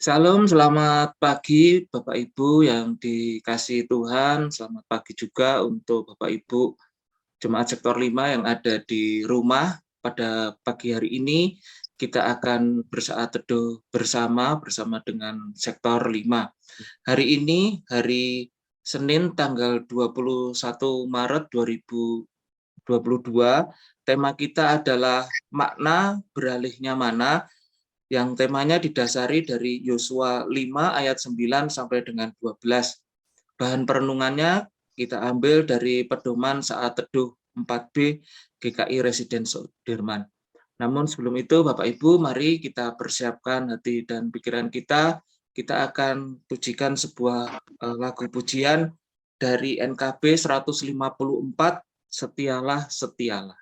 Salam, selamat pagi Bapak Ibu yang dikasihi Tuhan. Selamat pagi juga untuk Bapak Ibu Jemaat Sektor 5 yang ada di rumah. Pada pagi hari ini kita akan bersaat teduh bersama dengan Sektor 5. Hari ini hari Senin tanggal 21 Maret 2022. Tema kita adalah makna beralihnya mana, yang temanya didasari dari Yosua 5 ayat 9 sampai dengan 12. Bahan perenungannya kita ambil dari pedoman saat teduh 4B GKI Residen Sudirman. Namun sebelum itu Bapak Ibu, mari kita persiapkan hati dan pikiran kita. Kita akan pujikan sebuah lagu pujian dari NKB 154, Setialah, Setialah.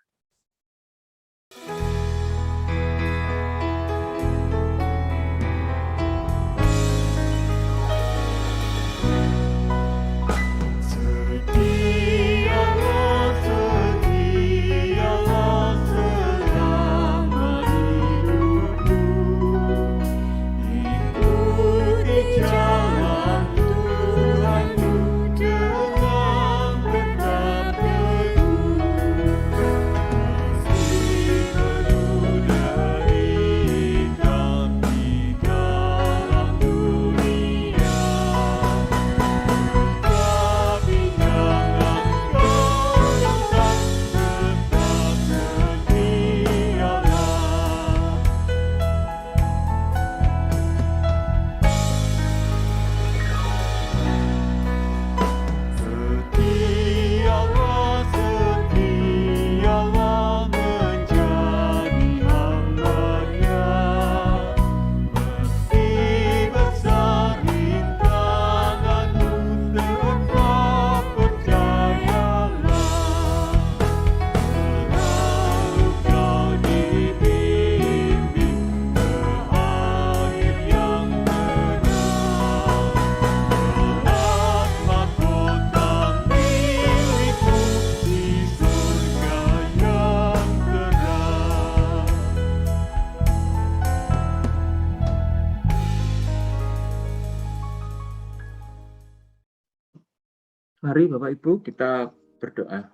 Mari Bapak Ibu kita berdoa.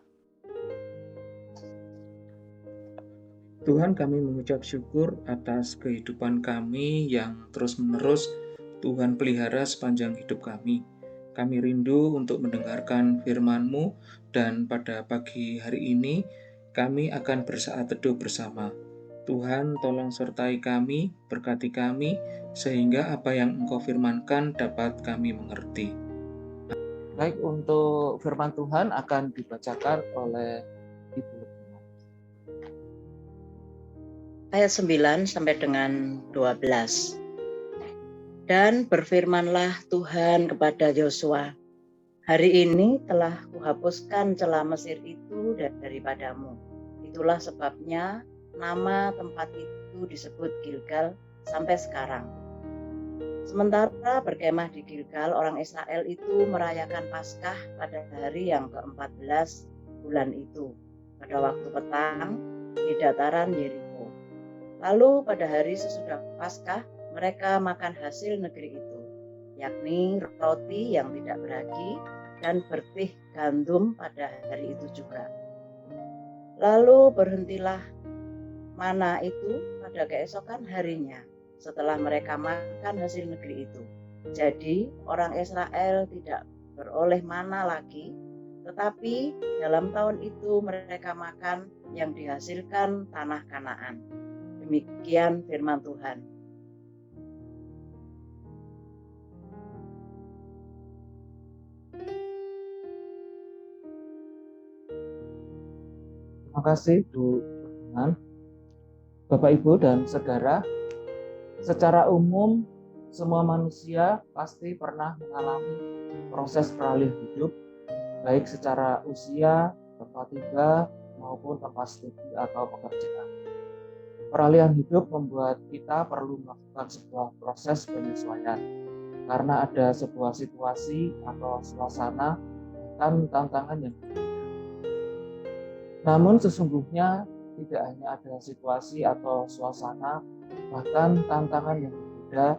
Tuhan, kami mengucap syukur atas kehidupan kami yang terus-menerus Tuhan pelihara sepanjang hidup kami. Kami rindu untuk mendengarkan firman-Mu, dan pada pagi hari ini kami akan bersaat teduh bersama. Tuhan, tolong sertai kami, berkati kami, sehingga apa yang Engkau firmankan dapat kami mengerti. Baik, untuk firman Tuhan akan dibacakan oleh Ibu Lukina. Ayat 9 sampai dengan 12. Dan berfirmanlah Tuhan kepada Yosua, hari ini telah kuhapuskan celah Mesir itu daripadamu. Itulah sebabnya nama tempat itu disebut Gilgal sampai sekarang. Sementara berkemah di Gilgal, orang Israel itu merayakan Paskah pada hari yang ke-14 bulan itu, pada waktu petang di dataran Yeriko. Lalu pada hari sesudah Paskah, mereka makan hasil negeri itu, yakni roti yang tidak beragi dan bertih gandum pada hari itu juga. Lalu berhentilah mana itu pada keesokan harinya, setelah mereka makan hasil negeri itu. Jadi orang Israel tidak beroleh mana lagi, tetapi dalam tahun itu mereka makan yang dihasilkan tanah Kanaan. Demikian firman Tuhan. Terima kasih Bu Ferdinand. Bapak Ibu dan saudara, secara umum semua manusia pasti pernah mengalami proses beralih hidup, baik secara usia, tempat tinggal, maupun tempat studi atau pekerjaan. Peralihan hidup membuat kita perlu melakukan sebuah proses penyesuaian, karena ada sebuah situasi atau suasana dan tantangan yang berbeda. Namun sesungguhnya tidak hanya ada situasi atau suasana, bahkan tantangan yang berbeda,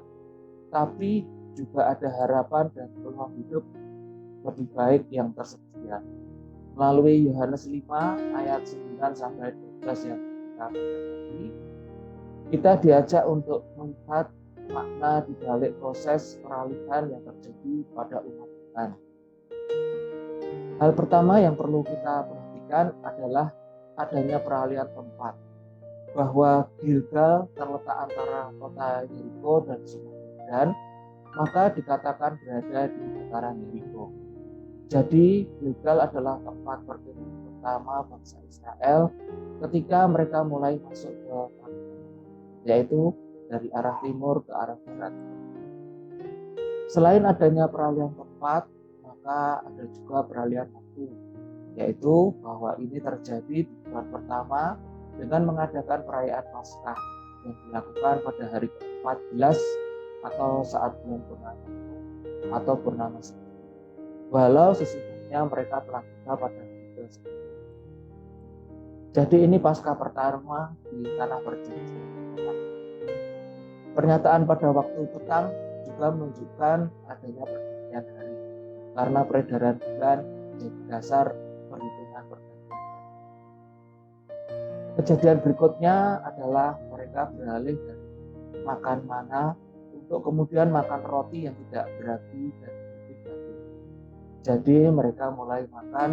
tetapi juga ada harapan dan peluang hidup lebih baik yang tersedia. Melalui Yohanes 5 ayat 9 sampai 12 yang kita pelajari, kita diajak untuk melihat makna di balik proses peralihan yang terjadi pada umat Tuhan. Hal pertama yang perlu kita perhatikan adalah adanya peralihan tempat, bahwa Gilgal terletak antara kota Yeriko dan Sungai Yordan, maka dikatakan berada di dataran Yeriko. Jadi Gilgal adalah tempat pertemuan pertama bangsa Israel ketika mereka mulai masuk ke tanah, yaitu dari arah timur ke arah barat. Selain adanya peralihan tempat, maka ada juga peralihan waktu, yaitu bahwa ini terjadi di bulan pertama dengan mengadakan perayaan Paskah yang dilakukan pada hari ke-14 atau saat bulan purnama atau purnama. Walau sesungguhnya mereka telah tiba pada hari ke-10. Jadi ini Paskah pertama di tanah perjanjian. Pernyataan pada waktu petang juga menunjukkan adanya pergantian hari, karena peredaran bulan menjadi dasar perhitungan pergantian. Kejadian berikutnya adalah mereka beralih dari makan mana untuk kemudian makan roti yang tidak berapi dan berdaging. Jadi mereka mulai makan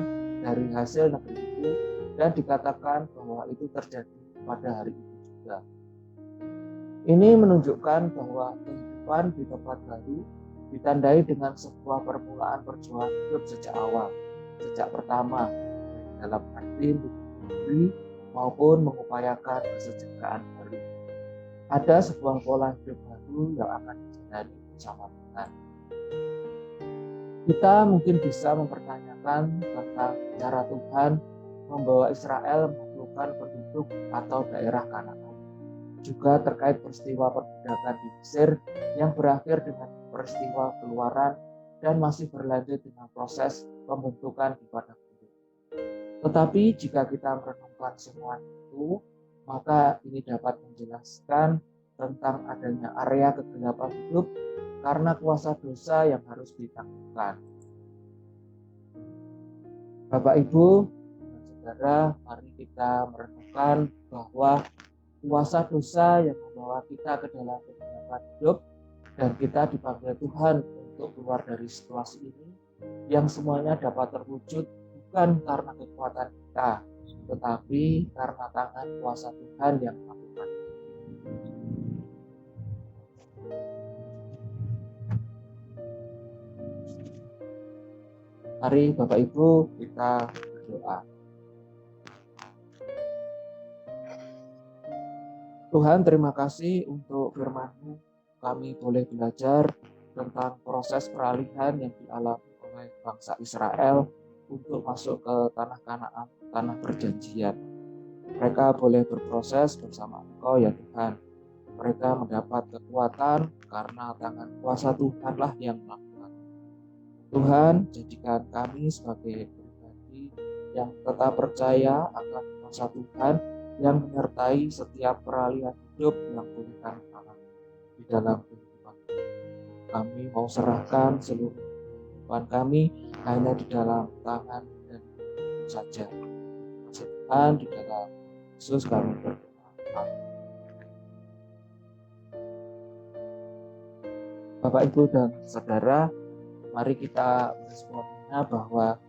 dari hasil negeri itu, dan dikatakan bahwa itu terjadi pada hari itu juga. Ini menunjukkan bahwa kehidupan di tempat baru ditandai dengan sebuah permulaan perjuangan hidup sejak awal, sejak pertama, dalam arti diri maupun mengupayakan kesejahteraan baru. Ada sebuah pola hidup baru yang akan dijalani bersama Tuhan. Kita mungkin bisa mempertanyakan tentang cara Tuhan membawa Israel menaklukkan penduduk atau daerah Kanaan. Juga terkait peristiwa perbudakan di Mesir yang berakhir dengan peristiwa keluaran dan masih berlanjut dengan proses pembentukan di padang gurun. Tetapi jika kita merenungkan semua itu, maka ini dapat menjelaskan tentang adanya area kegelapan hidup karena kuasa dosa yang harus ditaklukkan. Bapak, Ibu, dan Saudara, mari kita merenungkan bahwa kuasa dosa yang membawa kita ke dalam kegelapan hidup, dan kita dipanggil Tuhan untuk keluar dari situasi ini yang semuanya dapat terwujud bukan karena kekuatan kita, tetapi karena tangan kuasa Tuhan yang melakukan. Mari Bapak Ibu kita berdoa. Tuhan, terima kasih untuk firman-Mu. Kami boleh belajar tentang proses peralihan yang dialami oleh bangsa Israel untuk masuk ke tanah Kanaan, tanah perjanjian. Mereka boleh berproses bersama Engkau ya Tuhan. Mereka mendapat kekuatan karena tangan kuasa Tuhanlah yang melakukan. Tuhan, jadikan kami sebagai pribadi yang tetap percaya akan kuasa Tuhan yang menyertai setiap peralihan hidup yang boleh kami alami di dalam kehidupan. Kami mau serahkan seluruh kehidupan kami hanya di dalam tangan dan saja. Tuhan, di dalam Yesus kami berdoa. Amin. Bapak, Ibu, dan Saudara, mari kita bersepakat bahwa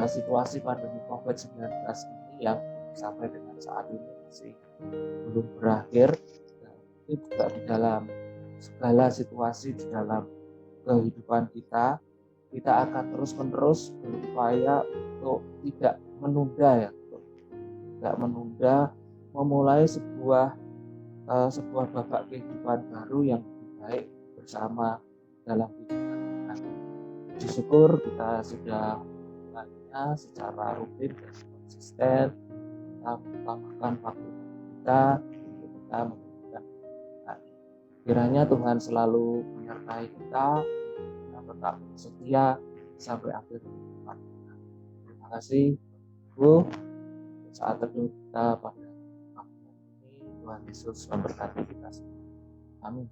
situasi pandemi COVID-19 ini yang sampai dengan saat ini masih belum berakhir, itu juga di dalam segala situasi di dalam kehidupan kita akan terus-menerus berupaya untuk tidak menunda memulai sebuah babak kehidupan baru yang lebih baik bersama dalam kehidupan kita. Puji syukur kita sudah melakukannya secara rutin dan konsisten. Kita mengutamakan waktu kita untuk kita memberikan Tuhan. Kiranya Tuhan selalu menyertai kita tetap setia sampai akhir kehidupan kita. Terima kasih, Bu. Saat teduh kita pada waktu ini, Tuhan Yesus memberkati kita semua. Amin.